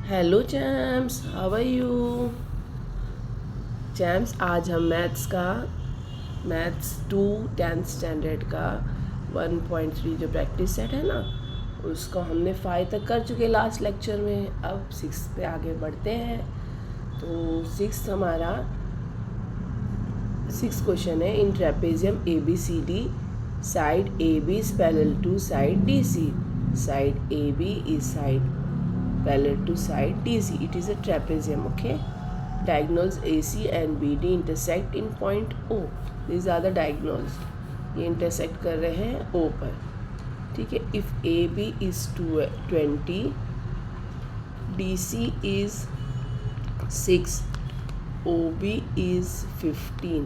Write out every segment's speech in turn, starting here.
Hello champs, how are you champs. आज हम maths 2 10th standard का 1.3 जो प्रैक्टिस सेट है ना, उसको हमने 5 तक कर चुके लास्ट लेक्चर में। अब 6 पे आगे बढ़ते हैं। तो 6 क्वेश्चन है। In trapezium ABCD side AB is parallel to side DC. Side AB is side parallel to side DC. It is a trapezium. Okay. Diagonals AC and BD intersect in point O. These are the diagonals. ये intersect कर रहे हैं O पर. ठीक है. If AB is 20, DC is 6, OB is 15,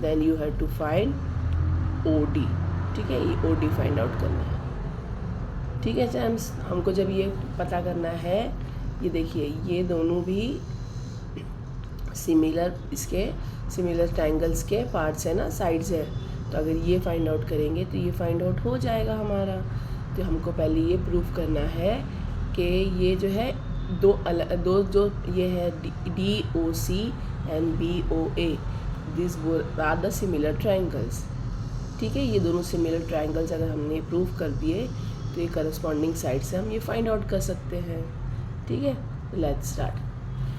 then you have to find OD. ठीक है. ये OD find out करना है. ठीक है चैम्स, हमको जब ये पता करना है, ये देखिए ये दोनों भी सिमिलर ट्रायंगल्स के पार्ट्स है ना, साइड्स है। तो अगर ये फाइंड आउट करेंगे तो ये फाइंड आउट हो जाएगा हमारा। तो हमको पहले ये प्रूफ करना है कि ये जो है दो जो ये है DOC and BOA, this are the similar triangles. ठीक है, ये दोनों सिमिलर ट्रायंगल्स अगर हमने प्रूफ कर दिए तो ये करस्पॉन्डिंग साइड से हम ये फाइंड आउट कर सकते हैं। ठीक है, लेट्स स्टार्ट।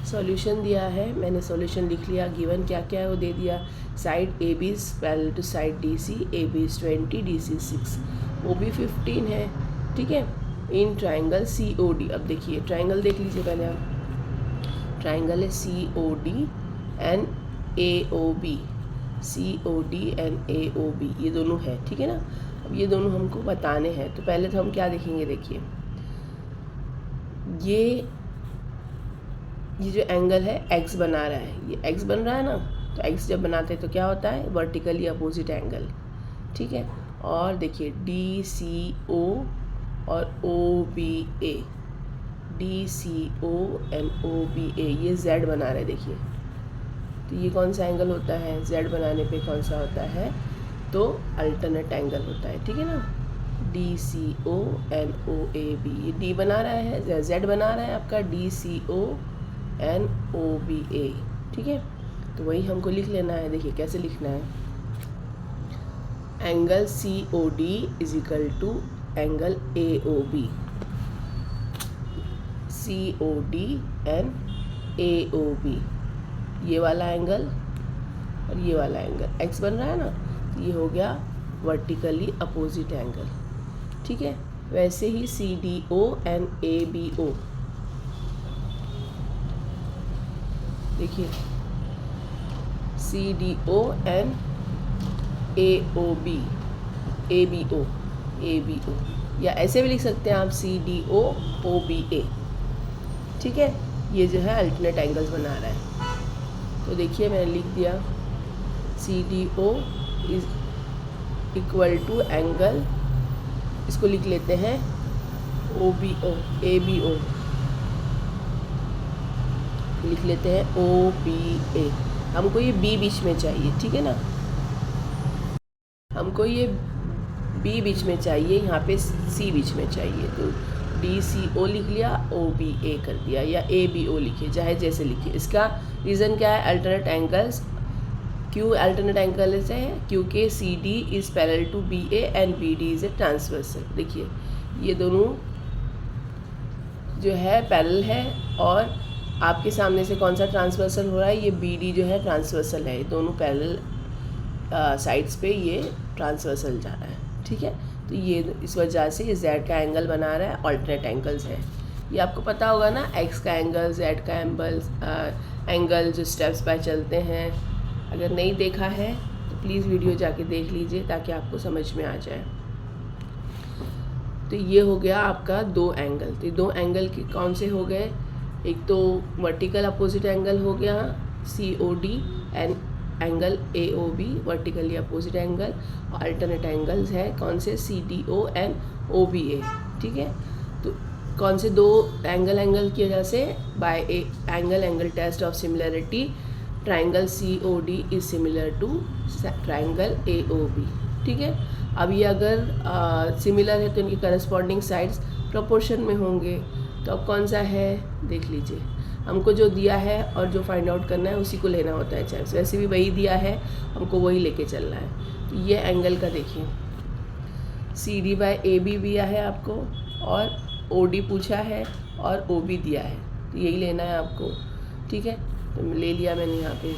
सॉल्यूशन दिया है, मैंने सॉल्यूशन लिख लिया। गिवन क्या क्या है वो दे दिया। Side AB is parallel to side DC, AB is 20, DC 6, OB 15 है। ठीक है, इन ट्राइंगल COD। अब देखिए ट्राइंगल देख लीजिए पहले आप। ट्राइंगल है COD and AOB। COD and AOB ये दोनों है। ठीक है ना। अब ये दोनों हमको बताने हैं, तो पहले तो हम क्या देखेंगे, देखिए ये जो एंगल है X बना रहा है, ये X बन रहा है ना। तो X जब बनाते हैं तो क्या होता है, वर्टिकली अपोजिट एंगल। ठीक है, और देखिए DCO और OBA, DCO एंड OBA ये Z बना रहे हैं। देखिए तो ये कौन सा एंगल होता है, Z बनाने पे कौन सा होता है, तो अल्टरनेट एंगल होता है। ठीक है ना। DCO एंड OAB, ये D बना रहा है, Z बना रहा है आपका DCO एंड OBA। ठीक है, तो वही हमको लिख लेना है। देखिए कैसे लिखना है, angle COD is equal to angle AOB। COD and AOB, ये वाला एंगल और ये वाला एंगल X बन रहा है ना, ये हो गया वर्टिकली अपोजिट एंगल। ठीक है, वैसे ही CDO एंड ABO, देखिए CDO एंड ABO, या ऐसे भी लिख सकते हैं आप CDO OBA। ठीक है, ये जो है अल्टरनेट एंगल्स बना रहा है। तो देखिए मैंने लिख दिया CDO is equal to angle, इसको लिख लेते हैं ABO लिख लेते हैं OBA। हमको ये B बीच में चाहिए। ठीक है ना, हमको ये B बीच में चाहिए, यहाँ पे C बीच में चाहिए। तो DCO लिख लिया, OBA कर दिया, या ABO लिखिए, चाहे जैसे लिखिए। इसका रीज़न क्या है, अल्टरनेट एंगल्स। क्यों अल्टरनेट एंगल है, क्योंकि CD is parallel to BA and BD is a transversal. देखिए ये दोनों जो है पैरेलल है, और आपके सामने से कौन सा ट्रांसवर्सल हो रहा है, ये BD जो है ट्रांसवर्सल है। दोनों पैरेलल साइड्स पे ये ट्रांसवर्सल जा रहा है। ठीक है, तो ये इस वजह से ये Z का एंगल बना रहा है, अल्टरनेट एंगल्स है। ये आपको पता होगा ना, X का एंगल, Z का एंगल जो स्टेप्स पर चलते हैं। अगर नहीं देखा है तो प्लीज़ वीडियो जाके देख लीजिए ताकि आपको समझ में आ जाए। तो ये हो गया आपका दो एंगल। तो दो एंगल के कौन से हो गए, एक तो वर्टिकल अपोजिट एंगल हो गया COD and angle AOB vertically opposite angle, और अल्टरनेट एंगल्स है कौन से, CDO एंड OBA। ठीक है, तो कौन से दो एंगल की वजह से, by angle test of similarity triangle COD is similar to triangle AOB। ठीक है, अब ये अगर सिमिलर है तो इनके करस्पॉन्डिंग साइड्स प्रोपोर्शन में होंगे। तो अब कौन सा है देख लीजिए, हमको जो दिया है और जो फाइंड आउट करना है उसी को लेना होता है चैम्प्स। वैसे भी वही दिया है, हमको वही लेके चलना है। तो ये एंगल का देखिए CD/AB दिया है आपको, और OD पूछा है और OB दिया है, तो यही लेना है आपको, ठीक है। तो ले लिया मैंने यहाँ पे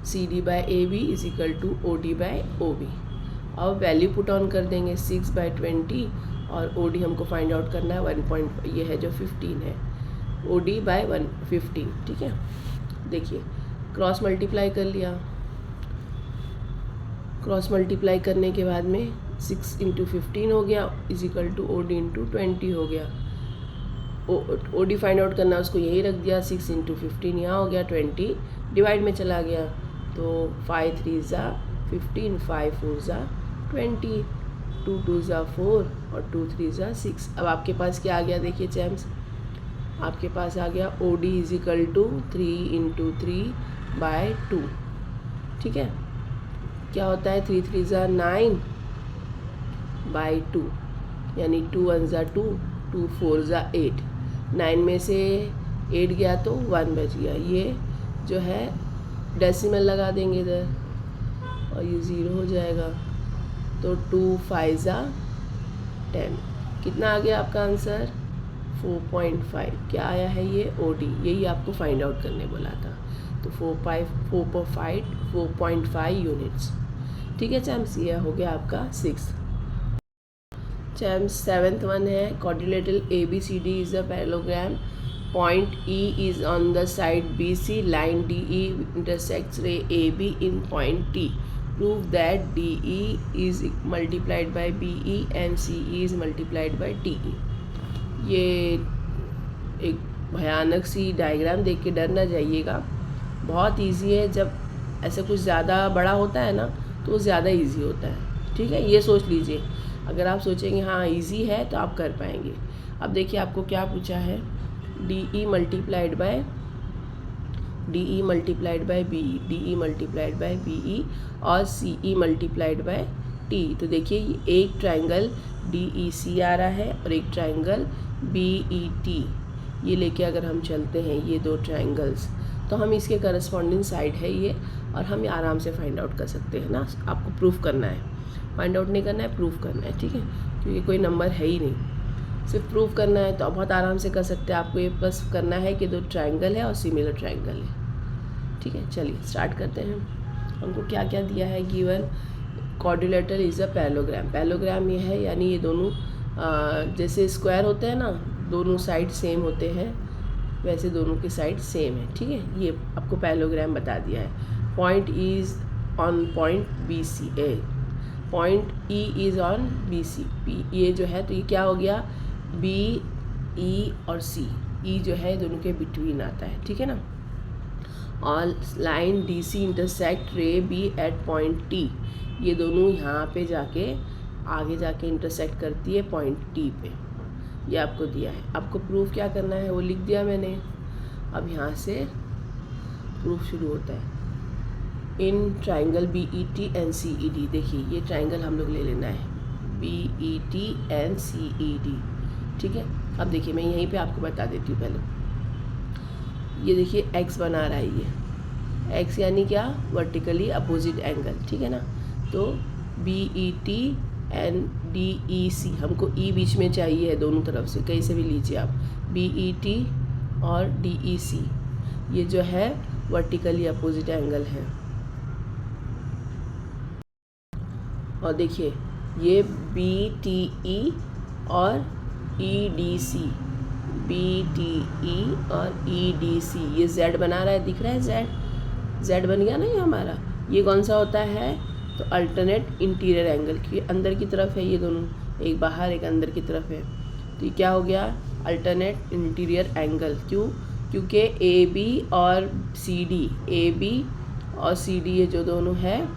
CD/AB = OD/OB। अब वैल्यू पुट ऑन कर देंगे 6/20, और OD हमको फाइंड आउट करना है 1. ये है जो 15 है, OD/115, ठीक है। देखिए क्रॉस मल्टीप्लाई कर लिया, क्रॉस मल्टीप्लाई करने के बाद में 6 × 15 हो गया = OD × 20 हो गया। OD फाइंड आउट करना, उसको यही रख दिया, 6 × 15 यहाँ हो गया, 20 डिवाइड में चला गया, तो 5 3 = 15, 5 4 = 20, 2 2 = 4 और 2 3 = 6। अब आपके पास क्या आ गया देखिए चैम्प्स, आपके पास आ गया OD = 3 × 3/2, ठीक है। क्या होता है 3 3 = 9/2, यानी 2 1 = 2, 2 4 = 8। 9 में से 8 गया तो 1 बच गया। ये जो है डेसिमल लगा देंगे इधर और ये 0 हो जाएगा, तो 2 5 = 10। कितना आ गया आपका आंसर 4.5। क्या आया है ये OD, यही आपको फाइंड आउट करने बोला था। तो 4.5 यूनिट्स, ठीक है चैम्प्स। ये हो गया आपका 6। चैम्प्स 7th वन है, quadrilateral ABCD is a parallelogram. Point E is on the side BC. Line DE intersects ray AB in point T. Prove that DE is multiplied by BE and CE is multiplied by TE. ये एक भयानक C diagram देख के डर ना जाइएगा, बहुत easy है। जब ऐसा कुछ ज़्यादा बड़ा होता है ना तो ज़्यादा इजी होता है, ठीक है। ये सोच लीजिए, अगर आप सोचेंगे हाँ इजी है तो आप कर पाएंगे। अब देखिए आपको क्या पूछा है, DE multiplied by BE, DE multiplied by BE और CE मल्टीप्लाइड बाय T। तो देखिए एक ट्रायंगल DEC आ रहा है और एक ट्रायंगल BET, ये लेके अगर हम चलते हैं ये दो ट्रायंगल्स, तो हम इसके करस्पॉन्डिंग साइड है ये, और हम आराम से फाइंड आउट कर सकते हैं ना। आपको प्रूफ करना है, फाइंड आउट नहीं करना है, प्रूफ करना है, ठीक है। क्योंकि कोई नंबर है ही नहीं, सिर्फ प्रूफ करना है, तो बहुत आराम से कर सकते हैं। आपको ये बस करना है कि दो ट्रायंगल है और सिमिलर ट्रायंगल है, ठीक है। चलिए स्टार्ट करते हैं। हमको क्या क्या दिया है given, quadrilateral is a parallelogram. Parallelogram ये है यानी ये दोनों जैसे स्क्वायर होते हैं ना, दोनों साइड सेम होते हैं, वैसे दोनों की साइड सेम है, ठीक है। ये आपको पैरेललोग्राम बता दिया है। Point is on point BC, point E is on BC, ये जो है तो ये क्या हो गया B, E और C, E जो है दोनों के बिटवीन आता है, ठीक है ना। और लाइन DC इंटरसेक्ट रे B एट पॉइंट T, ये दोनों यहाँ पे जाके आगे जाके इंटरसेक्ट करती है पॉइंट T पे, ये आपको दिया है। आपको प्रूफ क्या करना है वो लिख दिया मैंने। अब यहाँ से प्रूफ शुरू होता है। In triangle BET and CED, देखिए ये ट्राइंगल हम लोग ले लेना है BET एंड CED, ठीक है। अब देखिए मैं यहीं पे आपको बता देती हूँ पहले। ये देखिए X बना रहा है, ये X यानी क्या, वर्टिकली अपोजिट एंगल, ठीक है ना। तो BET एंड DEC, हमको E बीच में चाहिए है दोनों तरफ से, कहीं से भी लीजिए आप। BET और DEC ये जो है वर्टिकली अपोजिट एंगल है। और देखिए ये BTE और EDC, BTE और EDC, ये Z बना रहा है, दिख रहा है Z बन गया ना ये हमारा। ये कौन सा होता है, तो अल्टरनेट इंटीरियर एंगल, क्योंकि अंदर की तरफ है ये दोनों, एक बाहर एक अंदर की तरफ है, तो ये क्या हो गया अल्टरनेट इंटीरियर एंगल। क्यों, क्योंकि AB और CD ये जो दोनों है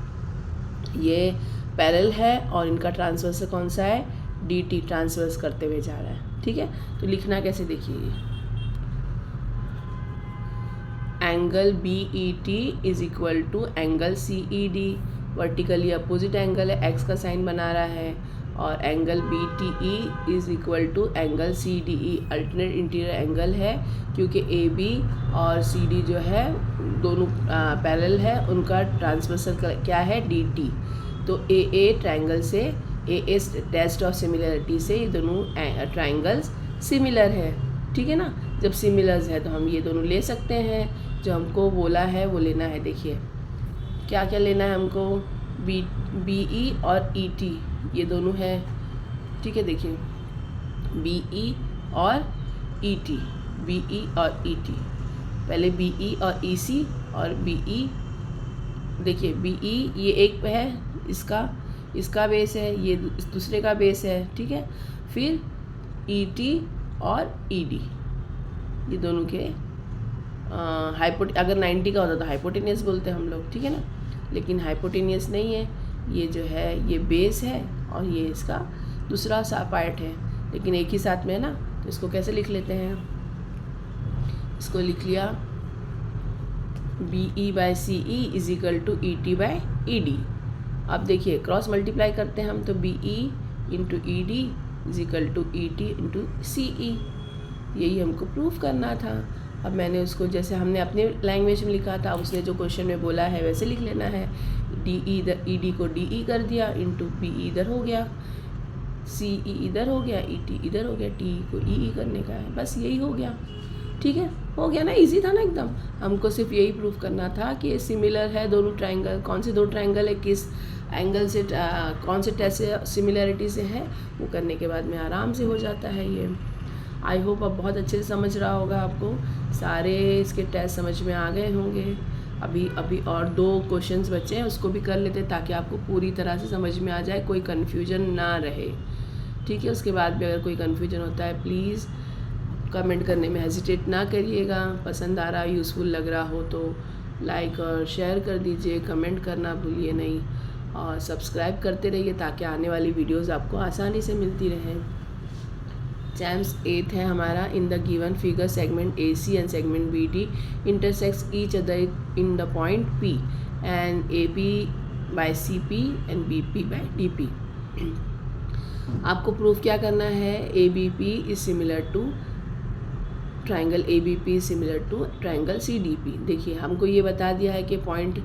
ये पैरेलल है, और इनका ट्रांसवर्स कौन सा है, DT, ट्रांसवर्स करते हुए जा रहा है, ठीक है। तो लिखना कैसे देखिए, angle BET is equal to angle CED, vertically opposite angle है, X का साइन बना रहा है, और angle BTE is equal to angle CDE, alternate interior angle है क्योंकि AB और CD जो है दोनों पैरेलल है, उनका ट्रांसवर्सल क्या है DT। तो AA ट्रायंगल से AA टेस्ट ऑफ सिमिलरिटी से ये दोनों ट्रायंगल्स सिमिलर है, ठीक है ना। जब सिमिलर्स है तो हम ये दोनों ले सकते हैं। जो हमको बोला है वो लेना है, देखिए क्या क्या लेना है हमको, BE और ET ये दोनों है, ठीक है। देखिए BE और ET, BE और ET, पहले BE और EC और BE, देखिए BE ये एक पे है, इसका बेस है, ये दूसरे का बेस है, ठीक है। फिर ET और ED ये दोनों के अगर 90 का होता तो हाइपोटेनियस बोलते हैं हम लोग, ठीक है ना, लेकिन हाइपोटेनियस नहीं है, ये जो है ये बेस है और ये इसका दूसरा सा पार्ट है, लेकिन एक ही साथ में है ना। तो इसको कैसे लिख लेते हैं, इसको लिख लिया BE/CE is equal to ET/ED। अब देखिए क्रॉस मल्टीप्लाई करते हैं हम, तो BE into ED is equal to ET into CE, यही हमको प्रूफ करना था। अब मैंने उसको जैसे हमने अपने लैंग्वेज में लिखा था, उसने जो क्वेश्चन में बोला है वैसे लिख लेना है। ED को DE कर दिया, इंटू BE इधर हो गया, CE इधर हो गया, ET इधर हो गया, TE को EE करने का है, बस यही हो गया, ठीक है। हो गया ना, इजी था ना एकदम। हमको सिर्फ यही प्रूफ करना था कि ये सिमिलर है दोनों ट्रायंगल। कौन से दो ट्रायंगल है, किस एंगल से, कौन से टेस्ट से सिमिलरिटी से है, वो करने के बाद में आराम से हो जाता है ये। आई होप अब बहुत अच्छे से समझ रहा होगा आपको, सारे इसके टेस्ट समझ में आ गए होंगे। अभी और 2 क्वेश्चंस बचे हैं, उसको भी कर लेते ताकि आपको पूरी तरह से समझ में आ जाए, कोई कन्फ्यूजन ना रहे, ठीक है। उसके बाद भी अगर कोई कन्फ्यूजन होता है प्लीज़ कमेंट करने में हेजिटेट ना करिएगा। पसंद आ रहा, यूज़फुल लग रहा हो तो लाइक और शेयर कर दीजिए, कमेंट करना भूलिए नहीं, और सब्सक्राइब करते रहिए ताकि आने वाली वीडियोस आपको आसानी से मिलती रहें। चैम्स 8 है हमारा, in the given figure segment AC and segment BD intersects each other in the point P and AB/CP and BP/DP। आपको प्रूफ क्या करना है, ABP is similar to triangle ABP similar to triangle CDP। देखिए हमको ये बता दिया है कि पॉइंट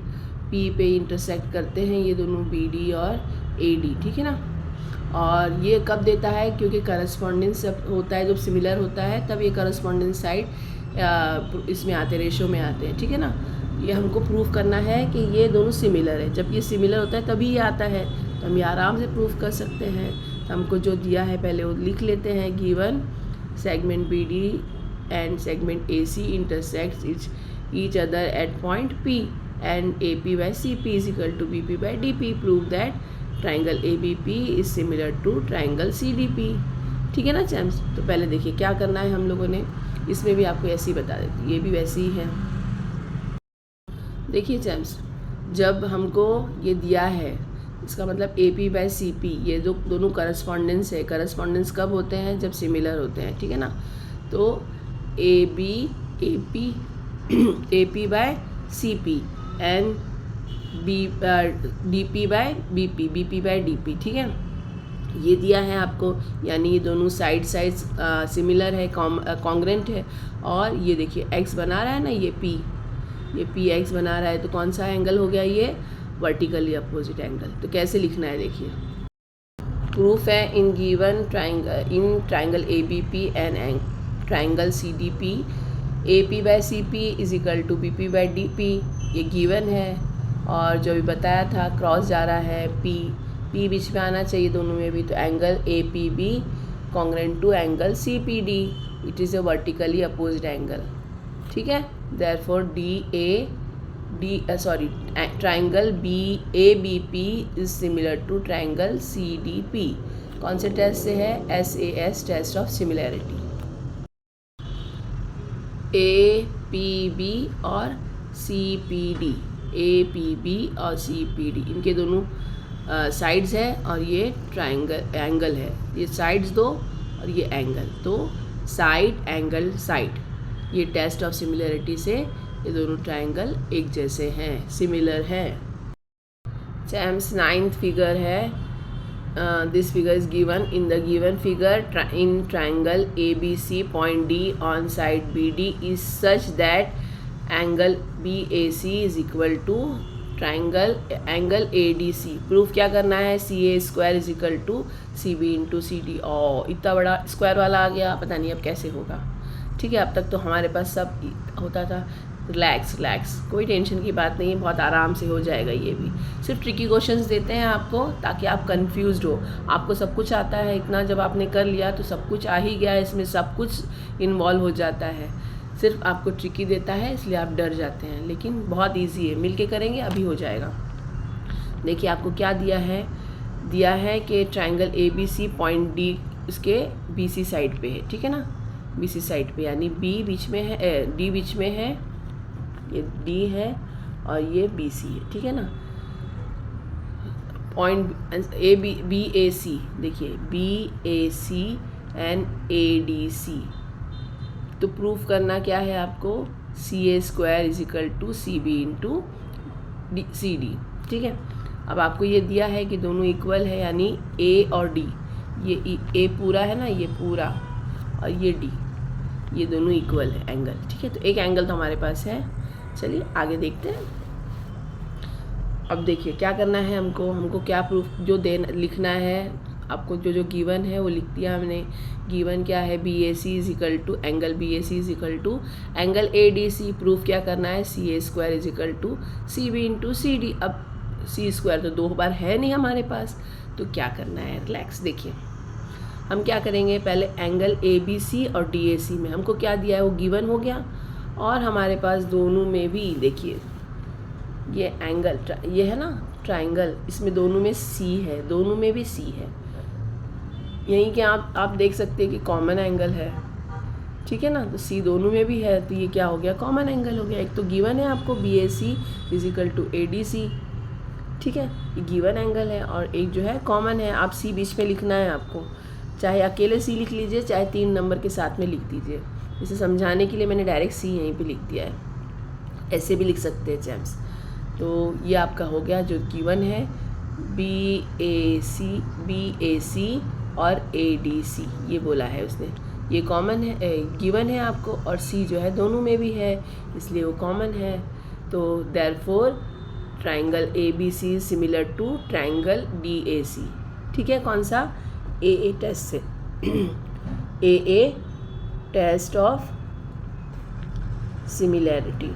P पे इंटरसेक्ट करते हैं ये दोनों BD और AD, ठीक है ना। और ये कब देता है, क्योंकि करस्पॉन्डेंस जब होता है, जब सिमिलर होता है तब ये करस्पॉन्डेंस साइड इसमें आते, रेशो में आते हैं, ठीक है ना। ये हमको प्रूफ करना है कि ये दोनों सिमिलर है। जब ये सिमिलर होता है तभी ये आता है, तो हम ये आराम से प्रूफ कर सकते हैं। तो हमको जो दिया है पहले वो लिख लेते हैं, given segment BD and segment AC intersects each other at point P and AP/CP is equal to BP/DP. Prove that triangle ABP is similar to triangle CDP, ठीक है ना चैम्स। तो पहले देखिए क्या करना है हम लोगों ने, इसमें भी आपको ऐसे ही बता देती, ये भी वैसे ही है। देखिए चैम्स, जब हमको ये दिया है इसका मतलब AP/CP, ये जो दोनों करस्पॉन्डेंस है, करस्पॉन्डेंस कब होते हैं, जब सिमिलर होते हैं, ठीक है ना। तो AP/CP एंड DP/BP, BP/DP, ठीक है। ये दिया है आपको, यानी ये दोनों साइड सिमिलर है, कॉन्ग्रेंट है। और ये देखिए x बना रहा है ना, ये PX बना रहा है, तो कौन सा एंगल हो गया, ये वर्टिकली अपोजिट एंगल। तो कैसे लिखना है, देखिए प्रूफ है, in given triangle ABP and triangle CDP AP/CP is equal to BP/DP, ये गिवन है। और जो भी बताया था क्रॉस जा रहा है, P बीच में आना चाहिए दोनों में भी, तो angle APB congruent to angle CPD, it is a vertically opposite angle, ठीक है। Therefore triangle ABP is similar to triangle CDP। कौन से टेस्ट से है, SAS test of similarity. APB और CPD, APB और CPD इनके दोनों साइड्स है, और ये एंगल है, ये साइड्स दो और ये एंगल, तो साइड एंगल साइड, ये टेस्ट ऑफ सिमिलरिटी से ये दोनों ट्रायंगल एक जैसे हैं, सिमिलर है। चैम्स 9th फिगर है, this figure is given. In the given figure, in triangle ABC, point D on side BD is such that angle BAC is equal to triangle angle ADC. Proof क्या करना है, CA square is equal to CB into CD। और इतना बड़ा square वाला आ गया, पता नहीं अब कैसे होगा। ठीक है, अब तक तो हमारे पास सब होता था। रिलैक्स, कोई टेंशन की बात नहीं है, बहुत आराम से हो जाएगा। ये भी सिर्फ ट्रिकी क्वेश्चंस देते हैं आपको ताकि आप कंफ्यूज्ड हो। आपको सब कुछ आता है, इतना जब आपने कर लिया तो सब कुछ आ ही गया है, इसमें सब कुछ इन्वॉल्व हो जाता है। सिर्फ आपको ट्रिकी देता है इसलिए आप डर जाते हैं, लेकिन बहुत ईजी है, मिल के करेंगे अभी हो जाएगा। देखिए आपको क्या दिया है कि ट्राइंगल ABC पॉइंट D उसके BC साइड पे है। ठीक है ना, BC साइड पे, यानी B बीच में है, D बीच में है, ये D है और ये BC है। ठीक है ना, पॉइंट BAC, देखिए BAC एंड ADC। तो प्रूफ करना क्या है आपको, CA square is equal to CB into CD। ठीक है, अब आपको ये दिया है कि दोनों इक्वल है, यानी A और D, ये A पूरा है ना, ये पूरा, और ये D, ये दोनों इक्वल है एंगल। ठीक है, तो एक एंगल तो हमारे पास है। चलिए आगे देखते हैं। अब देखिए क्या करना है हमको क्या प्रूफ जो लिखना है आपको, जो गिवन है वो लिख दिया हमने। गिवन क्या है, BAC is equal to angle BAC is equal to angle ADC। Proof क्या करना है, CA square is equal to CB into CD। अब C स्क्वायर तो 2 बार है नहीं हमारे पास, तो क्या करना है, रिलैक्स। देखिए हम क्या करेंगे, पहले एंगल ABC और DAC में हमको क्या दिया है वो गिवन हो गया, और हमारे पास दोनों में भी देखिए ये एंगल, ये है ना ट्राइंगल, इसमें दोनों में C है, दोनों में भी C है। यहीं के आप देख सकते हैं कि कॉमन एंगल है। ठीक है ना, तो C दोनों में भी है, तो ये क्या हो गया, कॉमन एंगल हो गया। एक तो गिवन है आपको BAC is equal to ADC। ठीक है, ये गिवन एंगल है, और एक जो है कॉमन है। आप C बीच में लिखना है आपको, चाहे अकेले C लिख लीजिए, चाहे 3 नंबर के साथ में लिख दीजिए। इसे समझाने के लिए मैंने डायरेक्ट C यहीं पे लिख दिया है, ऐसे भी लिख सकते हैं चैम्प्स। तो ये आपका हो गया जो गिवन है, BAC और ADC, ये बोला है उसने, ये कॉमन है, गिवन है आपको, और C जो है दोनों में भी है, इसलिए वो कॉमन है। तो therefore triangle ABC similar to triangle DAC। ठीक है, कौन सा, AA टेस्ट से AA टेस्ट ऑफ सिमिलैरिटी।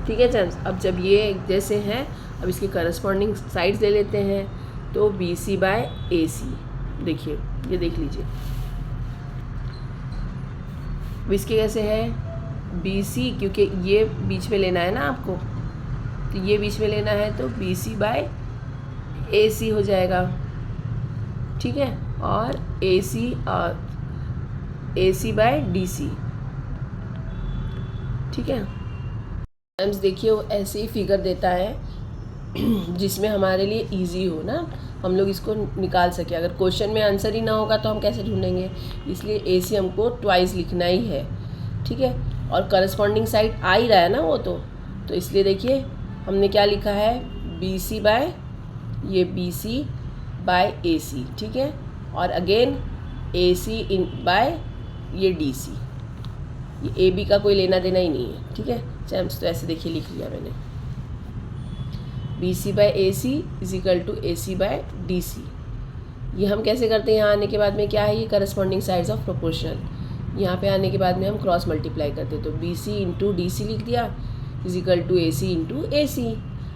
ठीक है चैम्स, अब जब ये जैसे हैं, अब इसकी करस्पॉन्डिंग साइड्स ले लेते हैं। तो BC बाय AC, देखिए ये देख लीजिए, इसके कैसे है BC, क्योंकि ये बीच में लेना है ना आपको, तो ये बीच में लेना है, तो BC बाय AC हो जाएगा। ठीक है, और AC बाय DC। ठीक है, देखिए वो ऐसे ही फिगर देता है जिसमें हमारे लिए इजी हो ना, हम लोग इसको निकाल सके। अगर क्वेश्चन में आंसर ही ना होगा तो हम कैसे ढूंढेंगे, इसलिए AC हमको ट्वाइस लिखना ही है। ठीक है, और करस्पॉन्डिंग साइड आ ही रहा है ना वो, तो इसलिए देखिए हमने क्या लिखा है, BC बाय ये BC बाय AC। ठीक है, और अगेन AC इन बाय ये DC, ये AB का कोई लेना देना ही नहीं है। ठीक है चैम्प्स, तो ऐसे देखिए लिख लिया मैंने, BC by AC is equal to AC by DC। ये हम कैसे करते हैं, यहाँ आने के बाद में क्या है, ये करस्पॉन्डिंग साइड्स ऑफ प्रोपोर्शनल, यहाँ पे आने के बाद में हम क्रॉस मल्टीप्लाई करते हैं, तो BC इंटू DC लिख दिया is equal to AC into AC।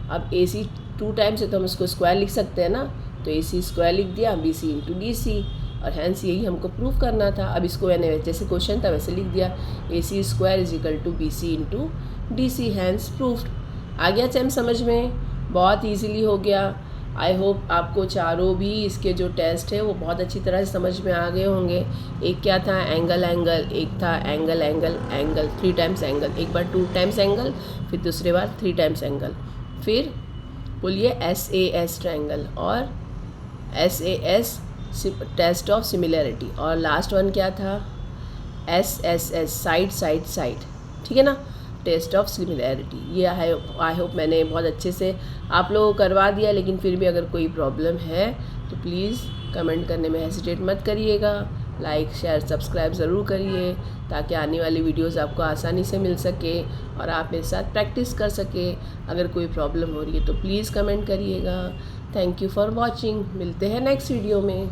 अब AC 2 टाइम्स है तो हम इसको स्क्वायर लिख सकते हैं ना, तो AC स्क्वायर लिख दिया BC इंटू DC, और हैंस यही हमको प्रूव करना था। अब इसको मैंने जैसे क्वेश्चन था वैसे लिख दिया, AC square is equal to BC into DC, hence proved. आ गया चैम समझ में, बहुत ईजीली हो गया। आई होप आपको चारों भी इसके जो टेस्ट है वो बहुत अच्छी तरह से समझ में आ गए होंगे। एक क्या था, एंगल, एक था एंगल 3 टाइम्स एंगल, एक बार 2 टाइम्स एंगल, फिर दूसरे बार 3 टाइम्स एंगल, फिर बोलिए SAS ट्रायंगल, और SAS टेस्ट ऑफ सिमिलैरिटी, और लास्ट वन क्या था, SSS साइड। ठीक है ना, टेस्ट ऑफ सिमिलैरिटी। ये आई होप मैंने बहुत अच्छे से आप लोगों को करवा दिया, लेकिन फिर भी अगर कोई प्रॉब्लम है तो प्लीज़ कमेंट करने में हेजिटेट मत करिएगा। लाइक शेयर सब्सक्राइब ज़रूर करिए ताकि आने वाली वीडियोस आपको आसानी से मिल सके और आप मेरे साथ प्रैक्टिस कर सके। अगर कोई प्रॉब्लम हो रही है तो प्लीज़ कमेंट करिएगा। Thank you for watching. मिलते हैं नेक्स्ट वीडियो में।